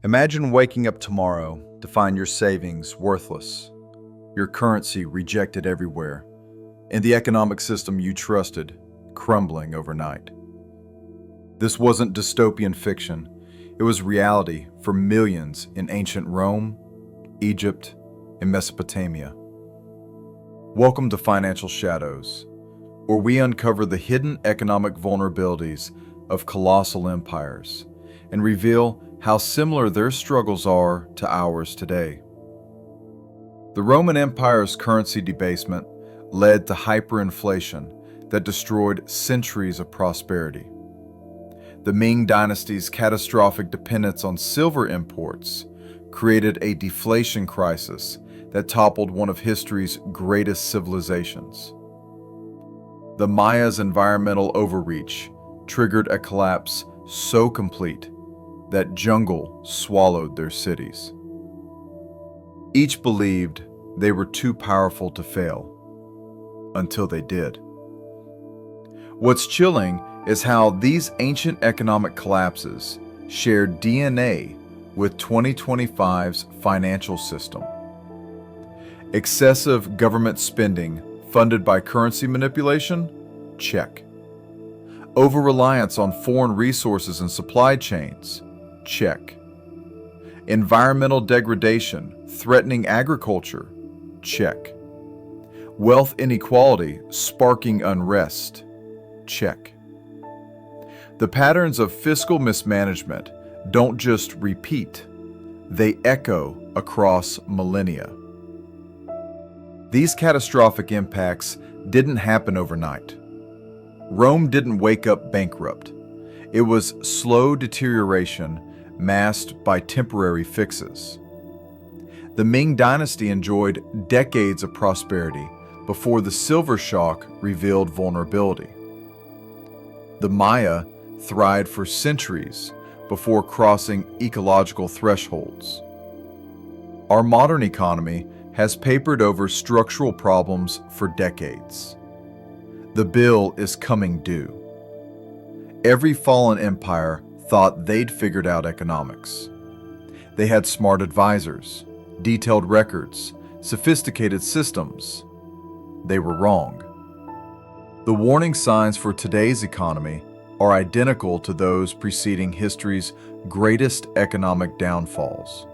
Imagine waking up tomorrow to find your savings worthless, your currency rejected everywhere, and the economic system you trusted crumbling overnight. This wasn't dystopian fiction. It was reality for millions in ancient Rome, Egypt, and Mesopotamia. Welcome to Financial Shadows, where we uncover the hidden economic vulnerabilities of colossal empires and reveal how similar their struggles are to ours today. The Roman Empire's currency debasement led to hyperinflation that destroyed centuries of prosperity. The Ming Dynasty's catastrophic dependence on silver imports created a deflation crisis that toppled one of history's greatest civilizations. The Maya's environmental overreach triggered a collapse so complete that jungle swallowed their cities. Each believed they were too powerful to fail, until they did. What's chilling is how these ancient economic collapses shared DNA with 2025's financial system. Excessive government spending funded by currency manipulation? Check. Over-reliance on foreign resources and supply chains? Check. Environmental degradation threatening agriculture? Check. Wealth inequality sparking unrest? Check. The patterns of fiscal mismanagement don't just repeat, they echo across millennia. These catastrophic impacts didn't happen overnight. Rome didn't wake up bankrupt. It was slow deterioration masked by temporary fixes. The Ming Dynasty enjoyed decades of prosperity before the silver shock revealed vulnerability. The Maya thrived for centuries before crossing ecological thresholds. Our modern economy has papered over structural problems for decades. The bill is coming due. Every fallen empire thought they'd figured out economics. They had smart advisors, detailed records, sophisticated systems. They were wrong. The warning signs for today's economy are identical to those preceding history's greatest economic downfalls.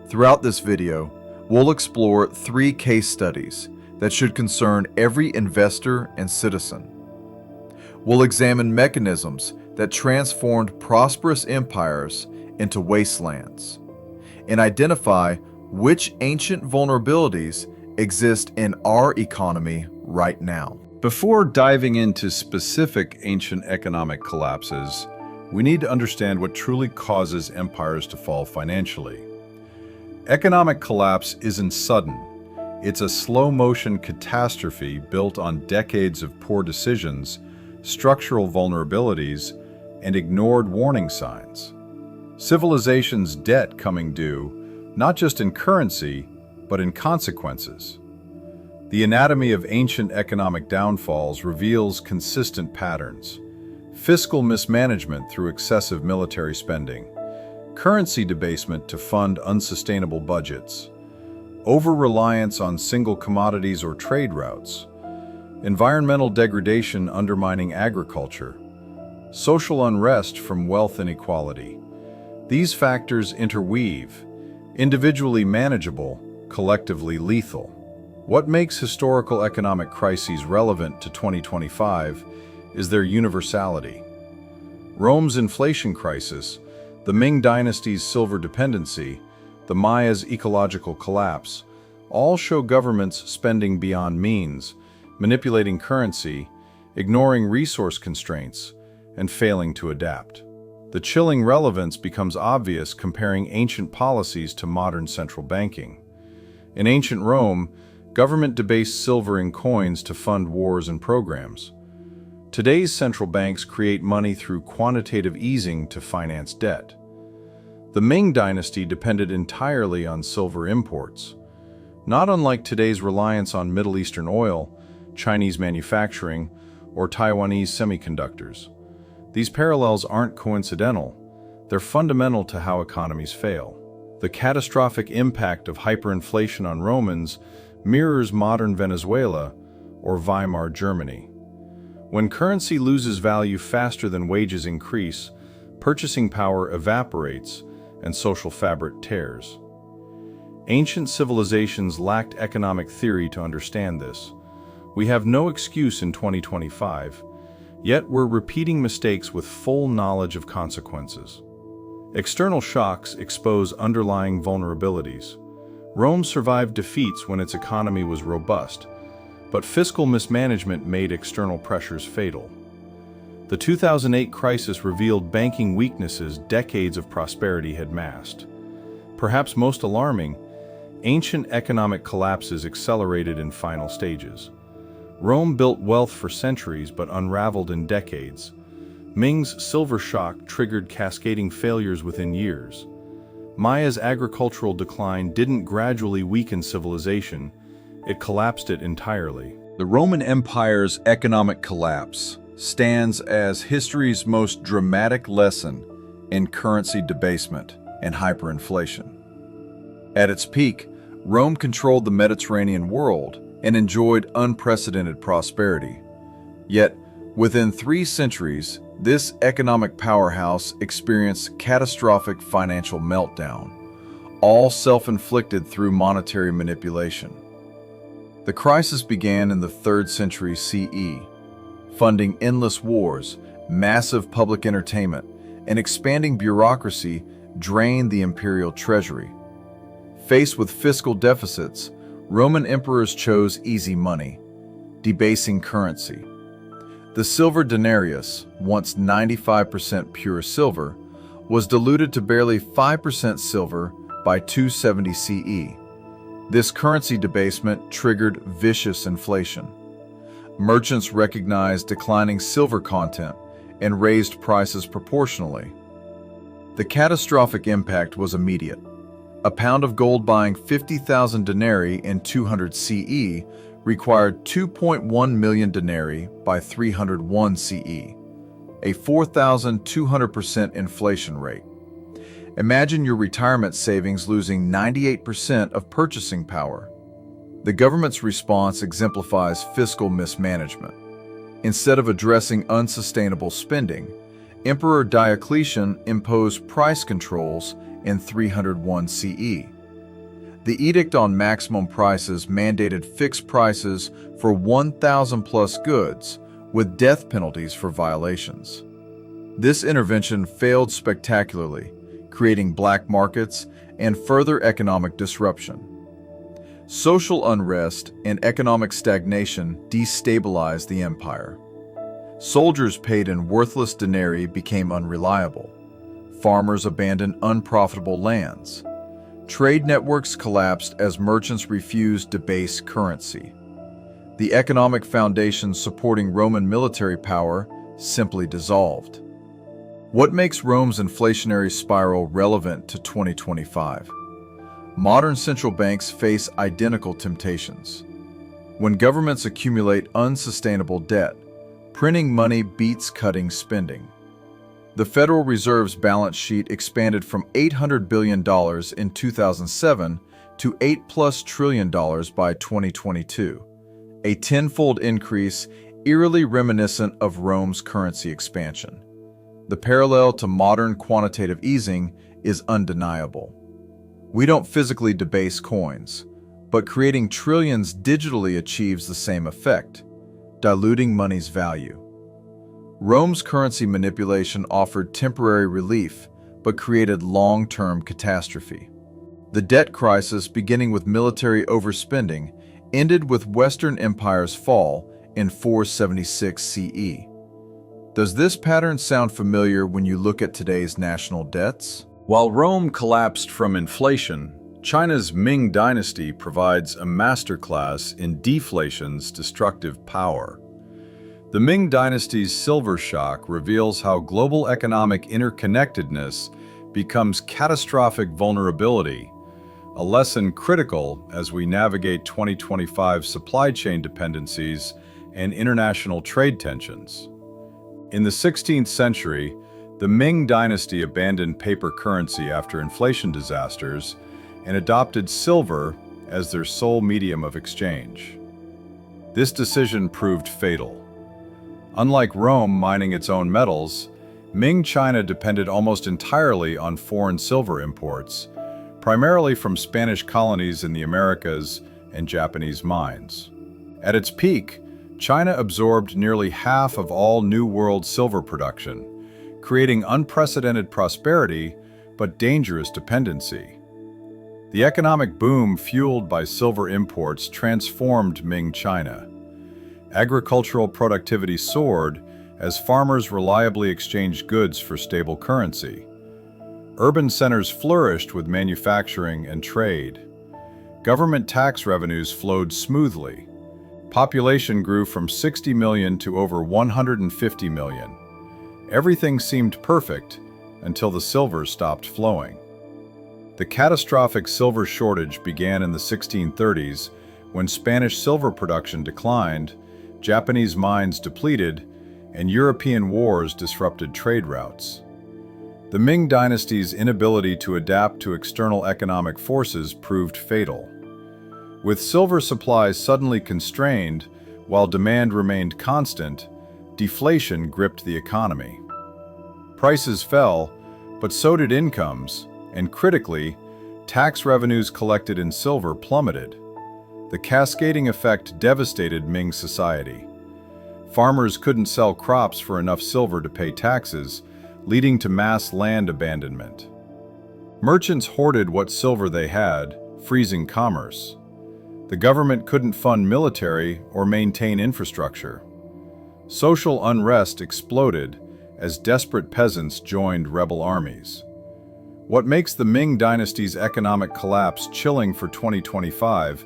Throughout this video, we'll explore 3 case studies that should concern every investor and citizen. We'll examine mechanisms that transformed prosperous empires into wastelands and identify which ancient vulnerabilities exist in our economy right now. Before diving into specific ancient economic collapses, we need to understand what truly causes empires to fall financially. Economic collapse isn't sudden. It's a slow-motion catastrophe built on decades of poor decisions, structural vulnerabilities, and ignored warning signs. Civilization's debt coming due, not just in currency, but in consequences. The anatomy of ancient economic downfalls reveals consistent patterns. Fiscal mismanagement through excessive military spending, currency debasement to fund unsustainable budgets, over-reliance on single commodities or trade routes, environmental degradation undermining agriculture, social unrest from wealth inequality. These factors interweave, individually manageable, collectively lethal. What makes historical economic crises relevant to 2025 is their universality. Rome's inflation crisis, the Ming Dynasty's silver dependency, the Maya's ecological collapse, all show governments spending beyond means, manipulating currency, ignoring resource constraints, and failing to adapt. The chilling relevance becomes obvious comparing ancient policies to modern central banking. In ancient Rome, government debased silver in coins to fund wars and programs. Today's central banks create money through quantitative easing to finance debt. The Ming Dynasty depended entirely on silver imports. Not unlike today's reliance on Middle Eastern oil, Chinese manufacturing, or Taiwanese semiconductors. These parallels aren't coincidental. They're fundamental to how economies fail. The catastrophic impact of hyperinflation on Romans mirrors modern Venezuela or Weimar Germany. When currency loses value faster than wages increase, purchasing power evaporates and social fabric tears. Ancient civilizations lacked economic theory to understand this. We have no excuse in 2025, yet we're repeating mistakes with full knowledge of consequences. External shocks expose underlying vulnerabilities. Rome survived defeats when its economy was robust, but fiscal mismanagement made external pressures fatal. The 2008 crisis revealed banking weaknesses decades of prosperity had masked. Perhaps most alarming, ancient economic collapses accelerated in final stages. Rome built wealth for centuries but unraveled in decades. Ming's silver shock triggered cascading failures within years. Maya's agricultural decline didn't gradually weaken civilization, it collapsed it entirely. The Roman Empire's economic collapse stands as history's most dramatic lesson in currency debasement and hyperinflation. At its peak, Rome controlled the Mediterranean world and enjoyed unprecedented prosperity. Yet, within 3 centuries, this economic powerhouse experienced catastrophic financial meltdown, all self-inflicted through monetary manipulation. The crisis began in the 3rd century CE, funding endless wars, massive public entertainment, and expanding bureaucracy drained the imperial treasury. Faced with fiscal deficits, Roman emperors chose easy money, debasing currency. The silver denarius, once 95% pure silver, was diluted to barely 5% silver by 270 CE. This currency debasement triggered vicious inflation. Merchants recognized declining silver content and raised prices proportionally. The catastrophic impact was immediate. A pound of gold buying 50,000 denarii in 200 CE required 2.1 million denarii by 301 CE, a 4,200% inflation rate. Imagine your retirement savings losing 98% of purchasing power. The government's response exemplifies fiscal mismanagement. Instead of addressing unsustainable spending, Emperor Diocletian imposed price controls in 301 CE. The Edict on Maximum Prices mandated fixed prices for 1,000 plus goods, with death penalties for violations. This intervention failed spectacularly, creating black markets and further economic disruption. Social unrest and economic stagnation destabilized the empire. Soldiers paid in worthless denarii became unreliable. Farmers abandoned unprofitable lands. Trade networks collapsed as merchants refused debased currency. The economic foundations supporting Roman military power simply dissolved. What makes Rome's inflationary spiral relevant to 2025? Modern central banks face identical temptations. When governments accumulate unsustainable debt, printing money beats cutting spending. The Federal Reserve's balance sheet expanded from $800 billion in 2007 to $8+ trillion by 2022, a tenfold increase eerily reminiscent of Rome's currency expansion. The parallel to modern quantitative easing is undeniable. We don't physically debase coins, but creating trillions digitally achieves the same effect, diluting money's value. Rome's currency manipulation offered temporary relief, but created long-term catastrophe. The debt crisis, beginning with military overspending, ended with Western Empire's fall in 476 CE. Does this pattern sound familiar when you look at today's national debts? While Rome collapsed from inflation, China's Ming Dynasty provides a masterclass in deflation's destructive power. The Ming Dynasty's silver shock reveals how global economic interconnectedness becomes catastrophic vulnerability, a lesson critical as we navigate 2025 supply chain dependencies and international trade tensions. In the 16th century, The Ming Dynasty abandoned paper currency after inflation disasters and adopted silver as their sole medium of exchange. This decision proved fatal. Unlike Rome mining its own metals, Ming China depended almost entirely on foreign silver imports, primarily from Spanish colonies in the Americas and Japanese mines. At its peak, China absorbed nearly half of all New World silver production, creating unprecedented prosperity but dangerous dependency. The economic boom fueled by silver imports transformed Ming China. Agricultural productivity soared as farmers reliably exchanged goods for stable currency. Urban centers flourished with manufacturing and trade. Government tax revenues flowed smoothly. Population grew from 60 million to over 150 million. Everything seemed perfect until the silver stopped flowing. The catastrophic silver shortage began in the 1630s when Spanish silver production declined, Japanese mines depleted, and European wars disrupted trade routes. The Ming Dynasty's inability to adapt to external economic forces proved fatal. With silver supplies suddenly constrained, while demand remained constant, deflation gripped the economy. Prices fell, but so did incomes, and critically, tax revenues collected in silver plummeted. The cascading effect devastated Ming society. Farmers couldn't sell crops for enough silver to pay taxes, leading to mass land abandonment. Merchants hoarded what silver they had, freezing commerce. The government couldn't fund military or maintain infrastructure. Social unrest exploded as desperate peasants joined rebel armies. What makes the Ming Dynasty's economic collapse chilling for 2025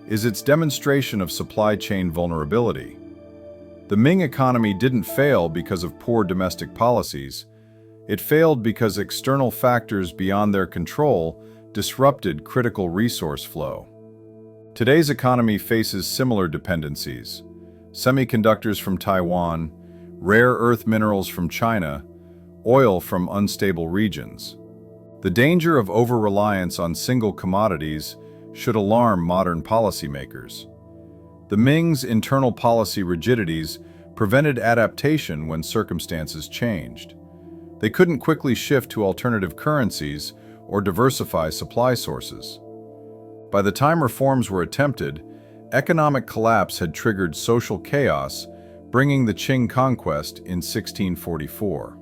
is its demonstration of supply chain vulnerability. The Ming economy didn't fail because of poor domestic policies. It failed because external factors beyond their control disrupted critical resource flow. Today's economy faces similar dependencies: semiconductors from Taiwan, rare earth minerals from China, oil from unstable regions. The danger of over-reliance on single commodities should alarm modern policymakers. The Ming's internal policy rigidities prevented adaptation when circumstances changed. They couldn't quickly shift to alternative currencies or diversify supply sources. By the time reforms were attempted, economic collapse had triggered social chaos, bringing the Qing conquest in 1644.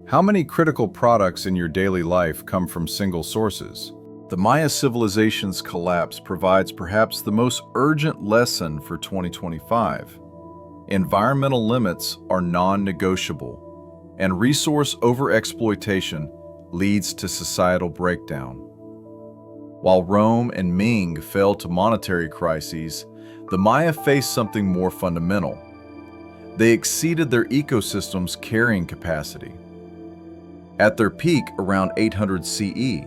How many critical products in your daily life come from single sources? The Maya civilization's collapse provides perhaps the most urgent lesson for 2025. Environmental limits are non-negotiable, and resource overexploitation leads to societal breakdown. While Rome and Ming fell to monetary crises, the Maya faced something more fundamental. They exceeded their ecosystem's carrying capacity. At their peak around 800 CE,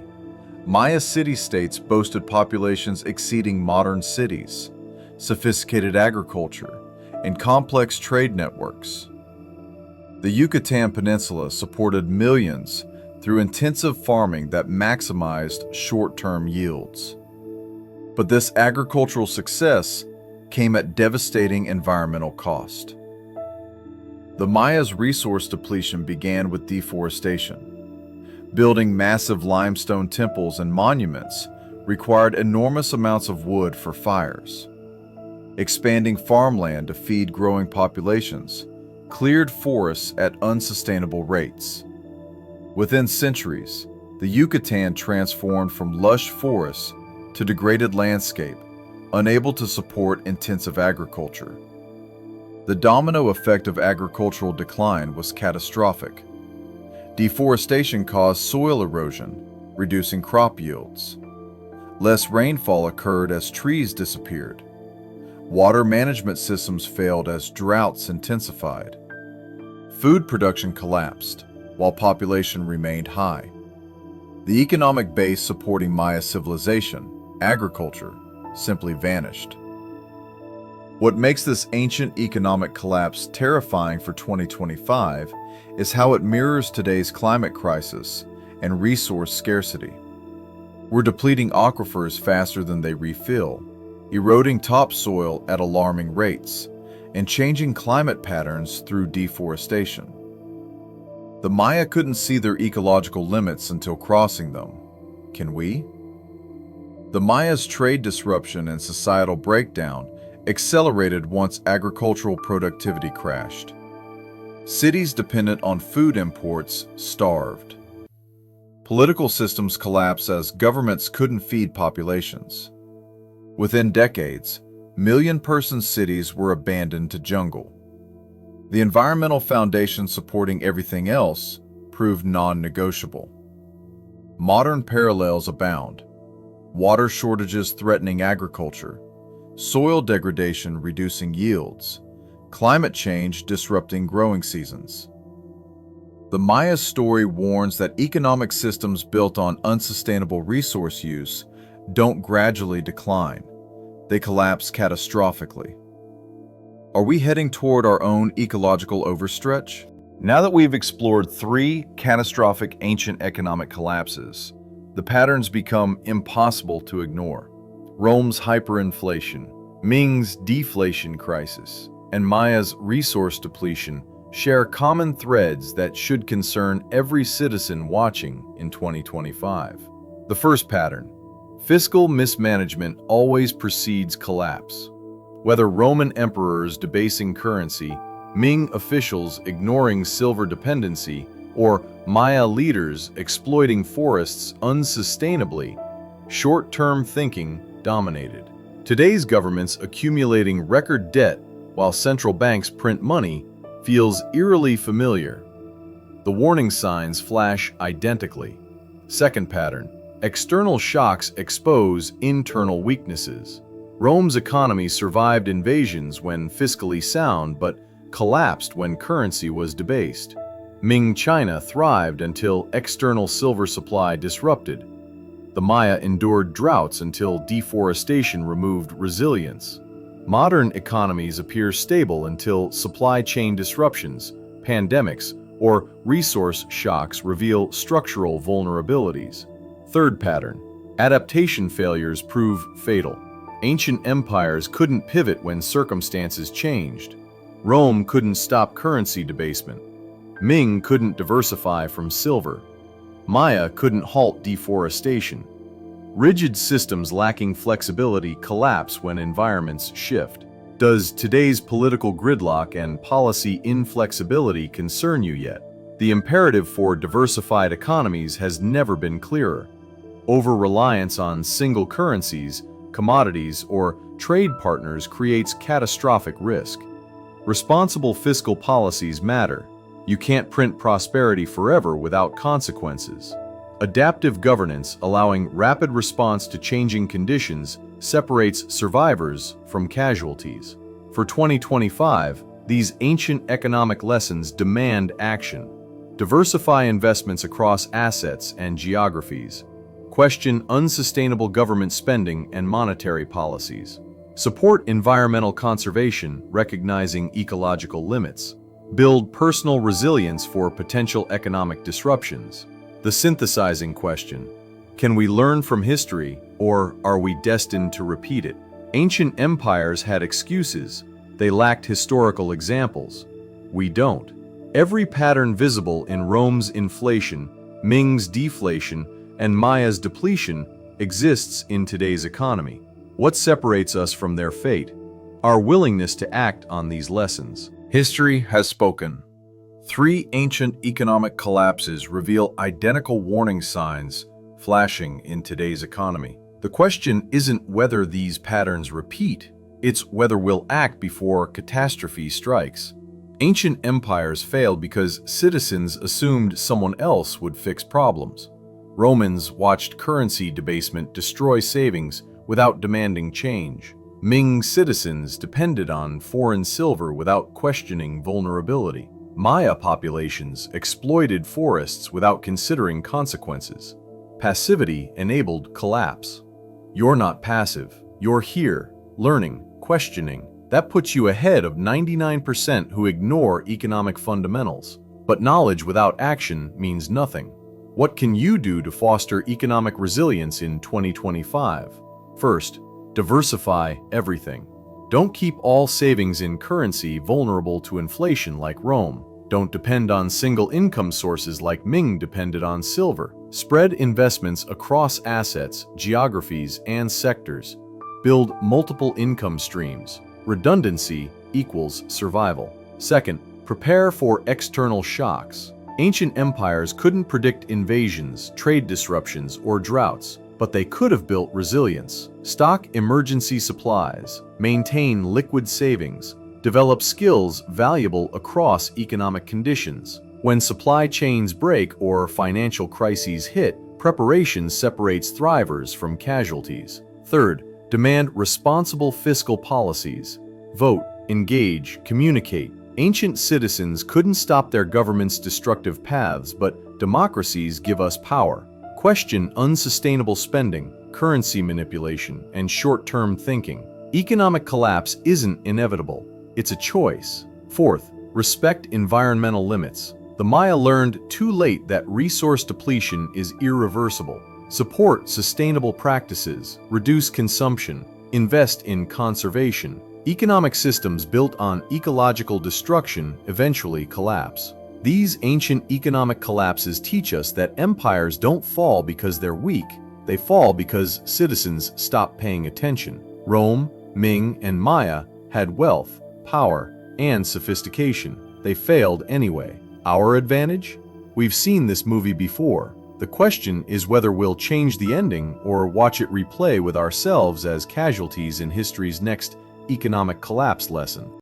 Maya city-states boasted populations exceeding modern cities, sophisticated agriculture, and complex trade networks. The Yucatan Peninsula supported millions through intensive farming that maximized short-term yields. But this agricultural success came at devastating environmental cost. The Maya's resource depletion began with deforestation. Building massive limestone temples and monuments required enormous amounts of wood for fires. Expanding farmland to feed growing populations cleared forests at unsustainable rates. Within centuries, the Yucatan transformed from lush forests to degraded landscape, unable to support intensive agriculture. The domino effect of agricultural decline was catastrophic. Deforestation caused soil erosion, reducing crop yields. Less rainfall occurred as trees disappeared. Water management systems failed as droughts intensified. Food production collapsed, while population remained high. The economic base supporting Maya civilization, agriculture, simply vanished. What makes this ancient economic collapse terrifying for 2025 is how it mirrors today's climate crisis and resource scarcity. We're depleting aquifers faster than they refill, eroding topsoil at alarming rates, and changing climate patterns through deforestation. The Maya couldn't see their ecological limits until crossing them. Can we? The Maya's trade disruption and societal breakdown accelerated once agricultural productivity crashed. Cities dependent on food imports starved. Political systems collapsed as governments couldn't feed populations. Within decades, million-person cities were abandoned to jungle. The environmental foundation supporting everything else proved non-negotiable. Modern parallels abound: water shortages threatening agriculture, soil degradation reducing yields, climate change disrupting growing seasons. The Maya story warns that economic systems built on unsustainable resource use don't gradually decline. They collapse catastrophically. Are we heading toward our own ecological overstretch? Now that we've explored 3 catastrophic ancient economic collapses, the patterns become impossible to ignore. Rome's hyperinflation, Ming's deflation crisis, and Maya's resource depletion share common threads that should concern every citizen watching in 2025. The first pattern: fiscal mismanagement always precedes collapse. Whether Roman emperors debasing currency, Ming officials ignoring silver dependency, or Maya leaders exploiting forests unsustainably, short-term thinking dominated. Today's governments accumulating record debt while central banks print money feels eerily familiar. The warning signs flash identically. Second pattern: external shocks expose internal weaknesses. Rome's economy survived invasions when fiscally sound, but collapsed when currency was debased. Ming China thrived until external silver supply disrupted. The Maya endured droughts until deforestation removed resilience. Modern economies appear stable until supply chain disruptions, pandemics, or resource shocks reveal structural vulnerabilities. Third pattern: adaptation failures prove fatal. Ancient empires couldn't pivot when circumstances changed. Rome couldn't stop currency debasement. Ming couldn't diversify from silver. Maya couldn't halt deforestation. Rigid systems lacking flexibility collapse when environments shift. Does today's political gridlock and policy inflexibility concern you yet? The imperative for diversified economies has never been clearer. Over-reliance on single currencies, commodities, or trade partners creates catastrophic risk. Responsible fiscal policies matter. You can't print prosperity forever without consequences. Adaptive governance, allowing rapid response to changing conditions, separates survivors from casualties. For 2025, these ancient economic lessons demand action. Diversify investments across assets and geographies. Question unsustainable government spending and monetary policies. Support environmental conservation, recognizing ecological limits. Build personal resilience for potential economic disruptions. The synthesizing question: can we learn from history, or are we destined to repeat it? Ancient empires had excuses. They lacked historical examples. We don't. Every pattern visible in Rome's inflation, Ming's deflation, and Maya's depletion exists in today's economy. What separates us from their fate? Our willingness to act on these lessons. History has spoken. 3 ancient economic collapses reveal identical warning signs flashing in today's economy. The question isn't whether these patterns repeat, it's whether we'll act before catastrophe strikes. Ancient empires failed because citizens assumed someone else would fix problems. Romans watched currency debasement destroy savings without demanding change. Ming citizens depended on foreign silver without questioning vulnerability. Maya populations exploited forests without considering consequences. Passivity enabled collapse. You're not passive. You're here, learning, questioning. That puts you ahead of 99% who ignore economic fundamentals. But knowledge without action means nothing. What can you do to foster economic resilience in 2025? First, diversify everything. Don't keep all savings in currency vulnerable to inflation like Rome. Don't depend on single income sources like Ming depended on silver. Spread investments across assets, geographies, and sectors. Build multiple income streams. Redundancy equals survival. Second, prepare for external shocks. Ancient empires couldn't predict invasions, trade disruptions, or droughts, but they could have built resilience. Stock emergency supplies, maintain liquid savings, develop skills valuable across economic conditions. When supply chains break or financial crises hit, preparation separates thrivers from casualties. Third, demand responsible fiscal policies. Vote, engage, communicate. Ancient citizens couldn't stop their government's destructive paths, but democracies give us power. Question unsustainable spending, currency manipulation, and short-term thinking. Economic collapse isn't inevitable. It's a choice. Fourth, respect environmental limits. The Maya learned too late that resource depletion is irreversible. Support sustainable practices, reduce consumption, invest in conservation. Economic systems built on ecological destruction eventually collapse. These ancient economic collapses teach us that empires don't fall because they're weak. They fall because citizens stop paying attention. Rome, Ming, and Maya had wealth, power, and sophistication. They failed anyway. Our advantage? We've seen this movie before. The question is whether we'll change the ending or watch it replay with ourselves as casualties in history's next economic collapse lesson.